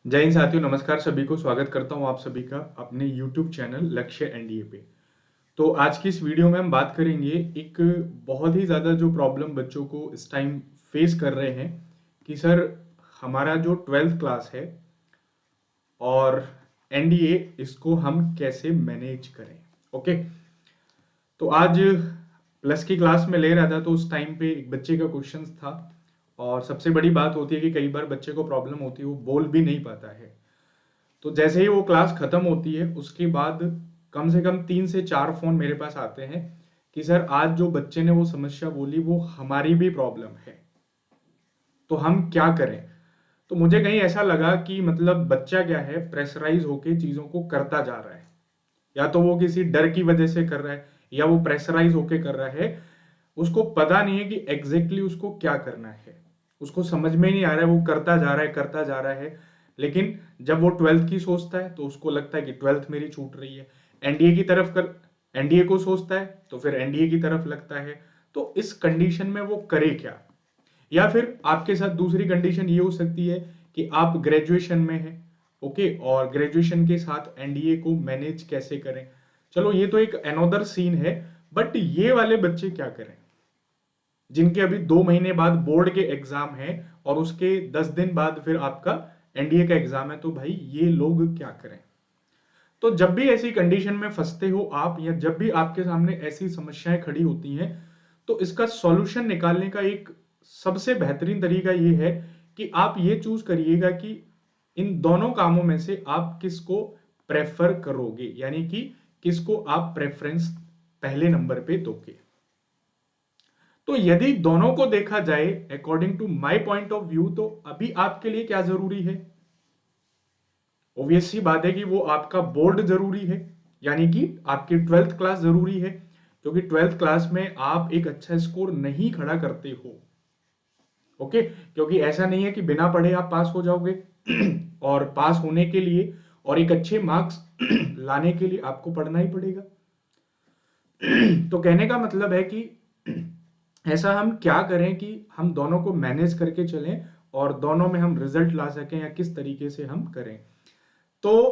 जय हिंद साथियों, नमस्कार सभी को। स्वागत करता हूं आप सभी का अपने YouTube चैनल लक्ष्य एनडीए पे। तो आज की इस वीडियो में हम बात करेंगे एक बहुत ही ज़्यादा जो प्रॉब्लम बच्चों को इस टाइम फेस कर रहे हैं कि सर हमारा जो 12th क्लास है और एनडीए इसको हम कैसे मैनेज करें। ओके, तो आज प्लस की क्लास में ले रहा था तो उस टाइम पे एक बच्चे का क्वेश्चन था और सबसे बड़ी बात होती है कि कई बार बच्चे को प्रॉब्लम होती है, वो बोल भी नहीं पाता है। तो जैसे ही वो क्लास खत्म होती है उसके बाद कम से कम 3 से 4 फोन मेरे पास आते हैं कि सर आज जो बच्चे ने वो समस्या बोली वो हमारी भी प्रॉब्लम है, तो हम क्या करें। तो मुझे कहीं ऐसा लगा कि मतलब बच्चा क्या है, प्रेशराइज होके चीजों को करता जा रहा है। या तो वो किसी डर की वजह से कर रहा है या वो प्रेशराइज होके कर रहा है। उसको पता नहीं है कि एग्जैक्टली उसको क्या करना है, उसको समझ में नहीं आ रहा है, वो करता जा रहा है करता जा रहा है। लेकिन जब वो 12th की सोचता है तो उसको लगता है कि 12th मेरी छूट रही है। एनडीए की तरफ कर एनडीए को सोचता है तो फिर एनडीए की तरफ लगता है। तो इस कंडीशन में वो करे क्या। या फिर आपके साथ दूसरी कंडीशन ये हो सकती है कि आप ग्रेजुएशन में हैं, ओके, और ग्रेजुएशन के साथ एनडीए को मैनेज कैसे करें। चलो ये तो एक अनदर सीन है, बट ये वाले बच्चे क्या करें जिनके अभी 2 महीने बाद बोर्ड के एग्जाम है और उसके 10 दिन बाद फिर आपका एनडीए का एग्जाम है। तो भाई ये लोग क्या करें। तो जब भी ऐसी कंडीशन में फंसते हो आप, या जब भी आपके सामने ऐसी समस्याएं खड़ी होती हैं, तो इसका सॉल्यूशन निकालने का एक सबसे बेहतरीन तरीका ये है कि आप ये चूज करिएगा कि इन दोनों कामों में से आप किसको प्रेफर करोगे, यानी कि किसको आप प्रेफरेंस पहले नंबर पे दोगे। तो यदि दोनों को देखा जाए according to my point of view, तो अभी आपके लिए क्या जरूरी है। ऑब्वियस सी बात है कि वो आपका बोर्ड जरूरी है, यानी कि आपकी 12th क्लास जरूरी है, क्योंकि 12th क्लास में आप एक अच्छा स्कोर नहीं खड़ा करते हो। ओके, क्योंकि ऐसा नहीं है कि बिना पढ़े आप पास हो जाओगे और पास होने के लिए और एक अच्छे मार्क्स लाने के लिए आपको पढ़ना ही पड़ेगा। तो कहने का मतलब है कि ऐसा हम क्या करें कि हम दोनों को मैनेज करके चलें और दोनों में हम रिजल्ट ला सकें, या किस तरीके से हम करें। तो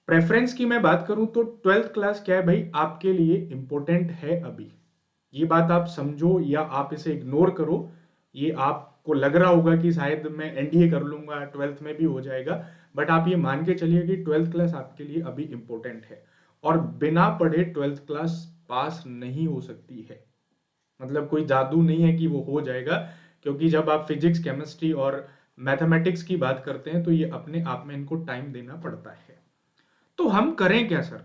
प्रेफरेंस की मैं बात करूं तो 12th क्लास क्या है भाई, आपके लिए इंपॉर्टेंट है अभी। ये बात आप समझो या आप इसे इग्नोर करो। ये आपको लग रहा होगा कि शायद मैं एनडीए कर लूंगा 12th में भी हो जाएगा, बट आप ये मान के चलिए कि 12th क्लास आपके लिए अभी इंपॉर्टेंट है। और बिना पढ़े 12th क्लास पास नहीं हो सकती है। मतलब कोई जादू नहीं है कि वो हो जाएगा, क्योंकि जब आप फिजिक्स केमिस्ट्री और मैथमेटिक्स की बात करते हैं तो ये अपने आप में इनको टाइम देना पड़ता है। तो हम करें क्या सर।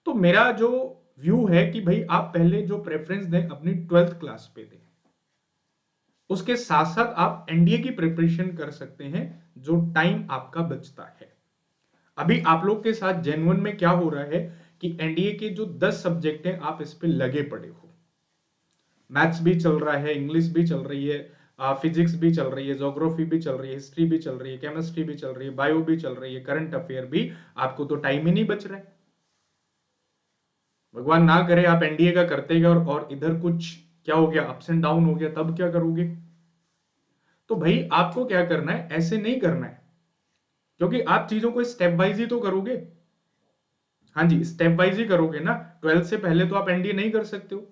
तो मेरा जो व्यू है कि भाई आप पहले जो प्रेफरेंस दें अपनी 12th क्लास पे दें, उसके साथ साथ आप एनडीए की प्रिपरेशन कर सकते हैं जो टाइम आपका बचता है। अभी आप लोग के साथ जेन्युइन में क्या हो रहा है कि एनडीए के जो 10 सब्जेक्ट हैं आप इस पे लगे पड़े हो। मैथ्स भी चल रहा है, इंग्लिश भी चल रही है, फिजिक्स भी चल रही है, ज्योग्राफी भी चल रही है, हिस्ट्री भी चल रही है, केमिस्ट्री भी चल रही है, बायो भी चल रही है, करंट अफेयर भी। आपको तो टाइम ही नहीं बच रहा है। भगवान ना करे आप एनडीए का करते गए और इधर कुछ क्या हो गया, अप्स एंड डाउन हो गया, तब क्या करोगे। तो भाई आपको क्या करना है, ऐसे नहीं करना है, क्योंकि आप चीजों को स्टेप वाइज ही तो करोगे। हाँ जी, स्टेप वाइज ही करोगे ना। 12th से पहले तो आप एनडीए नहीं कर सकते हो।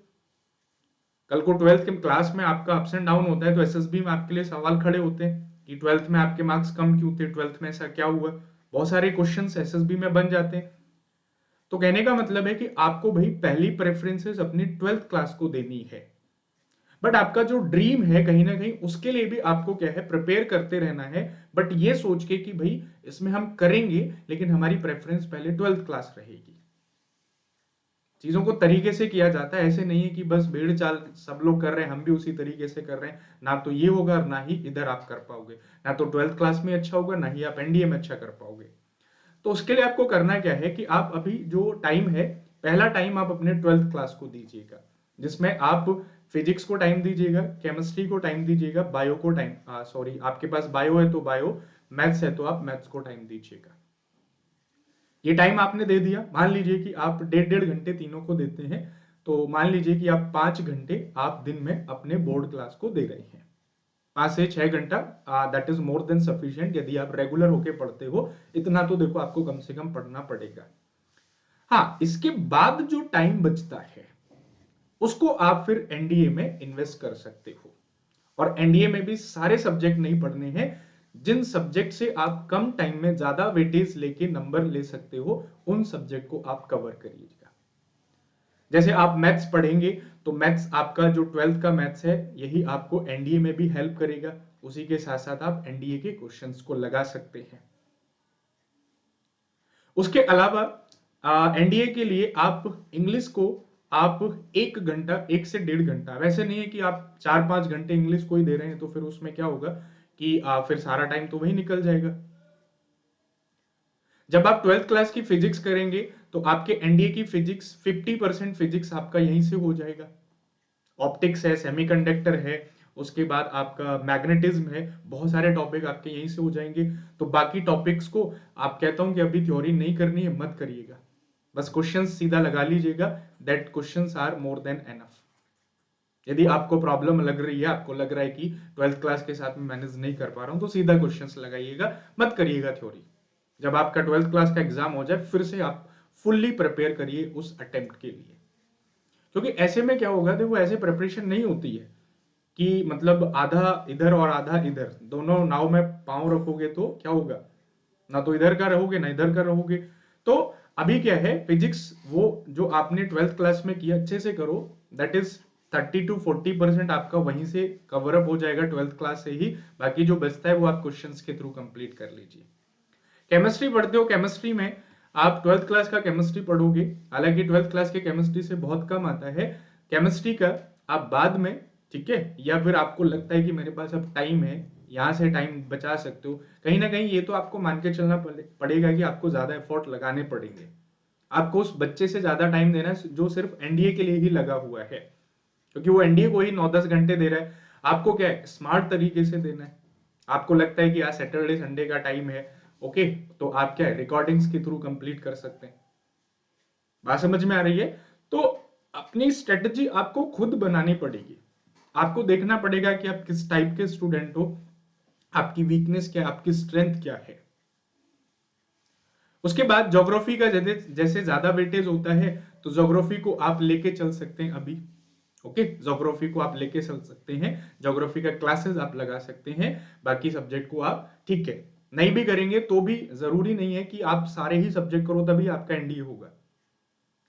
कल को 12th के क्लास में आपका अप्स एंड डाउन होता है तो एसएसबी में आपके लिए सवाल खड़े होते हैं कि 12th में आपके मार्क्स कम क्यों थे, 12th में ऐसा क्या हुआ। बहुत सारे क्वेश्चंस एसएसबी में बन जाते हैं। तो कहने का मतलब है कि आपको भाई पहली प्रेफरेंसेस अपनी 12th क्लास को देनी है। बट आपका जो ड्रीम है कहीं ना कहीं उसके लिए भी आपको क्या है, प्रिपेयर करते रहना है। बट ये सोच के कि भाई इसमें हम करेंगे लेकिन हमारी प्रेफरेंस पहले 12th क्लास रहेगी। चीजों को तरीके से किया जाता है, ऐसे नहीं है कि बस भीड़ चाल सब लोग कर रहे हैं हम भी उसी तरीके से कर रहे हैं। ना तो ये होगा ना ही इधर आप कर पाओगे। ना तो 12th क्लास में अच्छा होगा ना ही आप एनडीए में अच्छा कर पाओगे। तो उसके लिए आपको करना क्या है कि आप अभी जो टाइम है, पहला टाइम आप अपने 12th क्लास को दीजिएगा, जिसमें आप फिजिक्स को टाइम दीजिएगा, केमिस्ट्री को टाइम दीजिएगा, बायो को टाइम सॉरी आपके पास बायो है तो बायो, मैथ्स है तो आप मैथ्स को टाइम दीजिएगा। ये टाइम आपने दे दिया, मान लीजिए कि आप 1.5 घंटे तीनों को देते हैं, तो मान लीजिए कि आप 5 घंटे आप दिन में अपने बोर्ड क्लास को दे रहे हैं। 5 से 6 घंटा that is more than sufficient. यदि आप रेगुलर होके पढ़ते हो इतना तो देखो आपको कम से कम पढ़ना पड़ेगा। हाँ, इसके बाद जो टाइम बचता है उसको आप फिर एनडीए में इन्वेस्ट कर सकते हो। और एनडीए में भी सारे सब्जेक्ट नहीं पढ़ने हैं, जिन सब्जेक्ट से आप कम टाइम में ज्यादा वेटेज लेके नंबर ले सकते हो उन सब्जेक्ट को आप कवर करिएगा। जैसे आप मैथ्स पढ़ेंगे तो मैथ्स आपका जो 12th का मैथ्स है यही आपको एनडीए में भी हेल्प करेगा। उसी के साथ साथ आप एनडीए के क्वेश्चंस को लगा सकते हैं। उसके अलावा एनडीए के लिए आप इंग्लिश को आप 1 घंटा 1 से 1.5 घंटा, वैसे नहीं है कि आप 4-5 घंटे इंग्लिश को ही दे रहे हैं तो फिर उसमें क्या होगा कि फिर सारा टाइम तो वही निकल जाएगा। जब आप 12th क्लास की फिजिक्स करेंगे तो आपके एनडीए की फिजिक्स 50% फिजिक्स आपका यहीं से हो जाएगा। ऑप्टिक्स है, सेमीकंडक्टर है, उसके बाद आपका मैग्नेटिज्म है, बहुत सारे टॉपिक आपके यहीं से हो जाएंगे। तो बाकी टॉपिक्स को आप कहता हूं कि अभी थ्योरी नहीं करनी है, मत करिएगा, बस क्वेश्चंस सीधा लगा लीजिएगा। That questions are more than enough. यदि आपको प्रॉब्लम लग रही है, आपको लग रहा है कि 12th क्लास के साथ में मैनेज नहीं कर पा रहा हूं, तो सीधा क्वेश्चंस लगाइएगा, मत करिएगा थ्योरी। जब आपका 12th क्लास का एग्जाम हो जाए फिर से आप फुल्ली प्रिपेयर करिए उस अटेम्प्ट के लिए। क्योंकि ऐसे में क्या होगा, देखो ऐसे प्रिपरेशन नहीं होती है कि मतलब आधा इधर और आधा इधर, दोनों नाव में पांव रखोगे तो क्या होगा, ना तो इधर का रहोगे ना इधर का रहोगे। तो अभी क्या है, फिजिक्स वो जो आपने 12th क्लास में किया अच्छे से करो, दैट इज 30 to 40% आपका वहीं से कवर अप हो जाएगा 12th क्लास से ही। बाकी जो बचता है वो आप क्वेश्चंस के थ्रू कंप्लीट कर लीजिए। केमिस्ट्री पढ़ते हो, केमिस्ट्री में आप 12th क्लास का केमिस्ट्री पढ़ोगे, हालांकि 12th क्लास के केमिस्ट्री से बहुत कम आता है केमिस्ट्री का, आप बाद में, ठीक है, या फिर आपको लगता है कि मेरे पास अब टाइम है, यहां से टाइम बचा सकते हो, कहीं ना कहीं ये तो आपको मान के चलना पड़ेगा कि आपको ज्यादा एफर्ट लगाने पड़ेंगे। आपको उस बच्चे से ज्यादा टाइम देना है जो सिर्फ एनडीए के लिए ही लगा हुआ है, क्योंकि वो एनडीए को ही 9-10 घंटे दे रहा है। आपको क्या है, स्मार्ट तरीके से देना है। आपको लगता है कि आज सैटरडे संडे का टाइम है, ओके, तो आप क्या है रिकॉर्डिंग्स के थ्रू कंप्लीट कर सकते हैं। बात समझ में आ रही है? तो अपनी स्ट्रेटजी आपको खुद बनानी पड़ेगी। आपको देखना पड़ेगा कि आप किस टाइप के स्टूडेंट हो, आपकी वीकनेस क्या है, आपकी स्ट्रेंथ क्या है। उसके बाद ज्योग्राफी का जैसे ज्यादा वेटेज होता है तो ज्योग्राफी को आप लेके चल सकते हैं अभी, ओके, ज्योग्राफी को आप लेके चल सकते हैं, ज्योग्राफी का क्लासेस आप लगा सकते हैं। बाकी सब्जेक्ट को आप, ठीक है, नहीं भी करेंगे तो भी जरूरी नहीं है कि आप सारे ही सब्जेक्ट करो तभी आपका एनडीए होगा।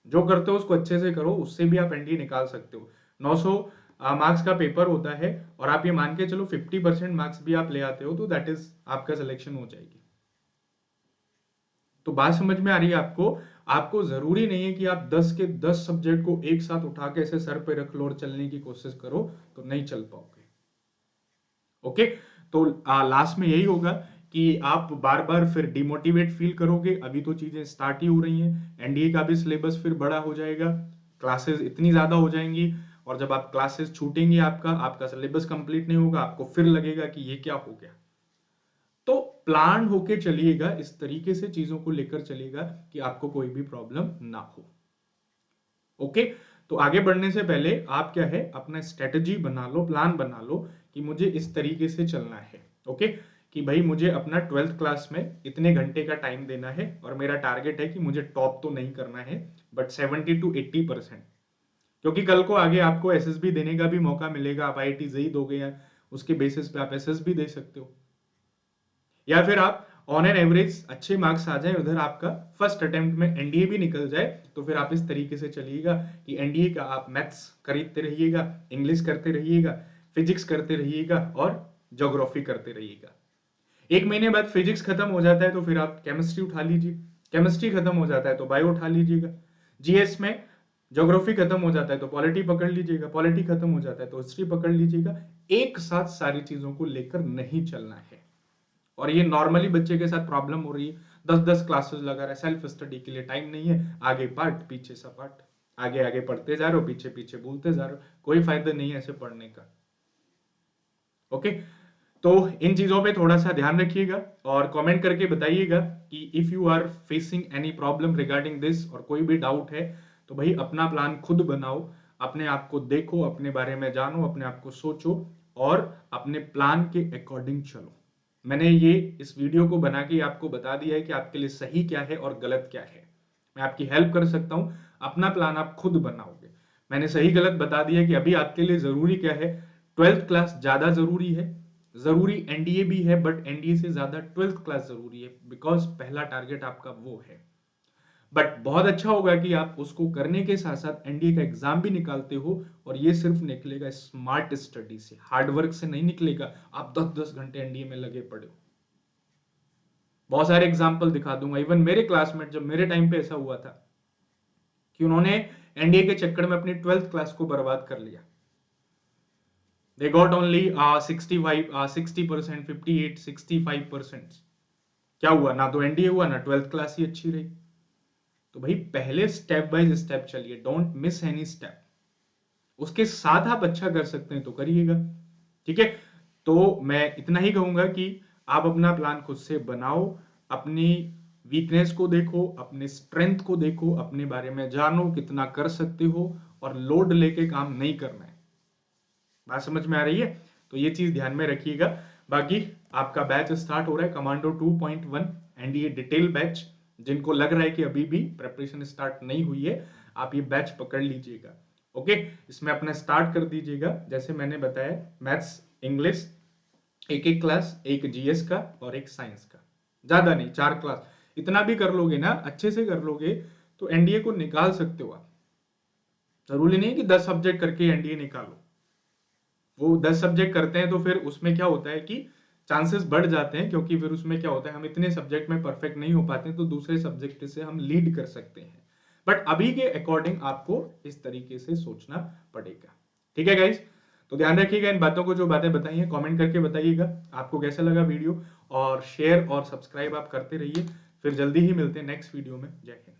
जो करते हो उसको अच्छे से करो, उससे भी आप एनडीए निकाल सकते हो। 900 मार्क्स का पेपर होता है और आप ये मान के चलो 50% मार्क्स भी आप ले आते हो तो दैट इज आपका सिलेक्शन हो जाएगी। तो बात समझ में आ रही है आपको? आपको जरूरी नहीं है कि आप 10 के 10 सब्जेक्ट को एक साथ उठा के ऐसे सर पे रख लो और चलने की कोशिश करो, तो नहीं चल पाओगे। ओके, तो लास्ट में यही होगा कि आप बार बार फिर डिमोटिवेट फील करोगे। अभी तो चीजें स्टार्ट ही हो रही हैं, एनडीए का भी सिलेबस फिर बड़ा हो जाएगा, क्लासेस इतनी ज्यादा हो जाएंगी, और जब आप क्लासेस छूटेंगे आपका आपका सिलेबस कंप्लीट नहीं होगा, आपको फिर लगेगा कि ये क्या हो गया। तो प्लान होके चलिएगा, इस तरीके से चीजों को लेकर चलिएगा कि आपको कोई भी प्रॉब्लम ना हो। ओके, तो आगे बढ़ने से पहले आप क्या है अपना स्ट्रेटजी बना लो, प्लान बना लो कि मुझे इस तरीके से चलना है। ओके, कि भाई मुझे अपना 12th क्लास में इतने घंटे का टाइम देना है और मेरा टारगेट है कि मुझे टॉप तो नहीं करना है बट 70 to 80%, क्योंकि कल को आगे आपको एसएसबी देने का भी मौका मिलेगा। आप आईआईटी जेईई दोगे या उसके बेसिस पे आप एसएसबी दे सकते हो, या फिर आप ऑन एन एवरेज अच्छे मार्क्स आ जाए, उधर आपका फर्स्ट अटेम्प्ट में एनडीए भी निकल जाए, तो फिर आप इस तरीके से चलिएगा कि एनडीए का आप मैथ्स खरीदते रहिएगा, इंग्लिश करते रहिएगा, फिजिक्स करते रहिएगा और ज्योग्राफी करते रहिएगा। 1 महीने बाद फिजिक्स खत्म हो जाता है तो फिर आप केमिस्ट्री उठा लीजिए, केमिस्ट्री खत्म हो जाता है तो बायो उठा लीजिएगा, जीएस में ज्योग्राफी खत्म हो जाता है तो पॉलिटी पकड़ लीजिएगा, पॉलिटी खत्म हो जाता है तो हिस्ट्री पकड़ लीजिएगा। एक साथ सारी चीजों को लेकर नहीं चलना है। और ये नॉर्मली बच्चे के साथ प्रॉब्लम हो रही है, 10-10 क्लासेस लगा रहा है, सेल्फ स्टडी के लिए टाइम नहीं है, आगे पार्ट पीछे सा पार्ट, आगे आगे पढ़ते जा रहे हो, पीछे पीछे भूलते जा रहे हो, कोई फायदा नहीं है ऐसे पढ़ने का। ओके, तो इन चीजों पे थोड़ा सा ध्यान रखिएगा और कमेंट करके बताइएगा कि if you are facing any problem regarding this, और कोई भी डाउट है तो भाई अपना प्लान खुद बनाओ, अपने आप को देखो, अपने बारे में जानो, अपने आप को सोचो और अपने प्लान के अकॉर्डिंग चलो। मैंने ये इस वीडियो को बना के आपको बता दिया है कि आपके लिए सही क्या है और गलत क्या है। मैं आपकी हेल्प कर सकता हूं, अपना प्लान आप खुद बनाओगे। मैंने सही गलत बता दिया कि अभी आपके लिए जरूरी क्या है। 12th क्लास ज्यादा जरूरी है, जरूरी एनडीए भी है, बट एनडीए से ज्यादा 12th क्लास जरूरी है, बिकॉज पहला टारगेट आपका वो है। बट बहुत अच्छा होगा कि आप उसको करने के साथ साथ एनडीए का एग्जाम भी निकालते हो, और ये सिर्फ निकलेगा स्मार्ट स्टडी से, हार्ड वर्क से नहीं निकलेगा। आप 10-10 घंटे एनडीए में लगे पड़े हो। बहुत सारे एग्जाम्पल दिखा दूंगा। इवन मेरे क्लासमेट, जब मेरे टाइम पे ऐसा हुआ था कि उन्होंने एनडीए के चक्कर में अपनी 12th क्लास को बर्बाद कर लिया। They got only 65 60%, 58, 65%। क्या हुआ? ना तो एनडीए हुआ, ना 12th क्लास ही अच्छी रही। तो भाई पहले स्टेप बाय स्टेप चलिए, डोंट मिस एनी स्टेप। उसके साथ आप अच्छा कर सकते हैं तो करिएगा, ठीक है। तो मैं इतना ही कहूंगा कि आप अपना प्लान खुद से बनाओ, अपनी वीकनेस को देखो, अपने स्ट्रेंथ को देखो, अपने बारे में जानो कितना कर सकते हो, और लोड लेके काम नहीं करना है। बात समझ में आ रही है? तो ये चीज ध्यान में रखिएगा। बाकी आपका बैच स्टार्ट हो रहा है कमांडो 2.1 एनडीए डिटेल बैच। जिनको लग रहा है कि अभी भी प्रेपरेशन स्टार्ट नहीं हुई है, आप ये बैच पकड़ लीजिएगा। ओके, इसमें अपना स्टार्ट कर दीजिएगा। जैसे मैंने बताया, मैथ्स, इंग्लिश, एक एक क्लास, एक जीएस का और एक साइंस का, ज्यादा नहीं, 4 क्लास। इतना भी कर लोगे ना, अच्छे से कर लोगे, तो एनडीए को निकाल सकते हो आप। जरूरी नहीं कि 10 सब्जेक्ट करके एनडीए निकालो। वो 10 सब्जेक्ट करते हैं तो फिर उसमें क्या होता है कि चांसेस बढ़ जाते हैं, क्योंकि फिर उसमें क्या होता है, हम इतने सब्जेक्ट में परफेक्ट नहीं हो पाते, तो दूसरे सब्जेक्ट से हम लीड कर सकते हैं। बट अभी के अकॉर्डिंग आपको इस तरीके से सोचना पड़ेगा, ठीक है गाइज। तो ध्यान रखिएगा इन बातों को, जो बातें बताई हैं कमेंट करके बताइएगा आपको कैसा लगा वीडियो, और शेयर और सब्सक्राइब आप करते रहिए। फिर जल्दी ही मिलते हैं नेक्स्ट वीडियो में। जय हिंद।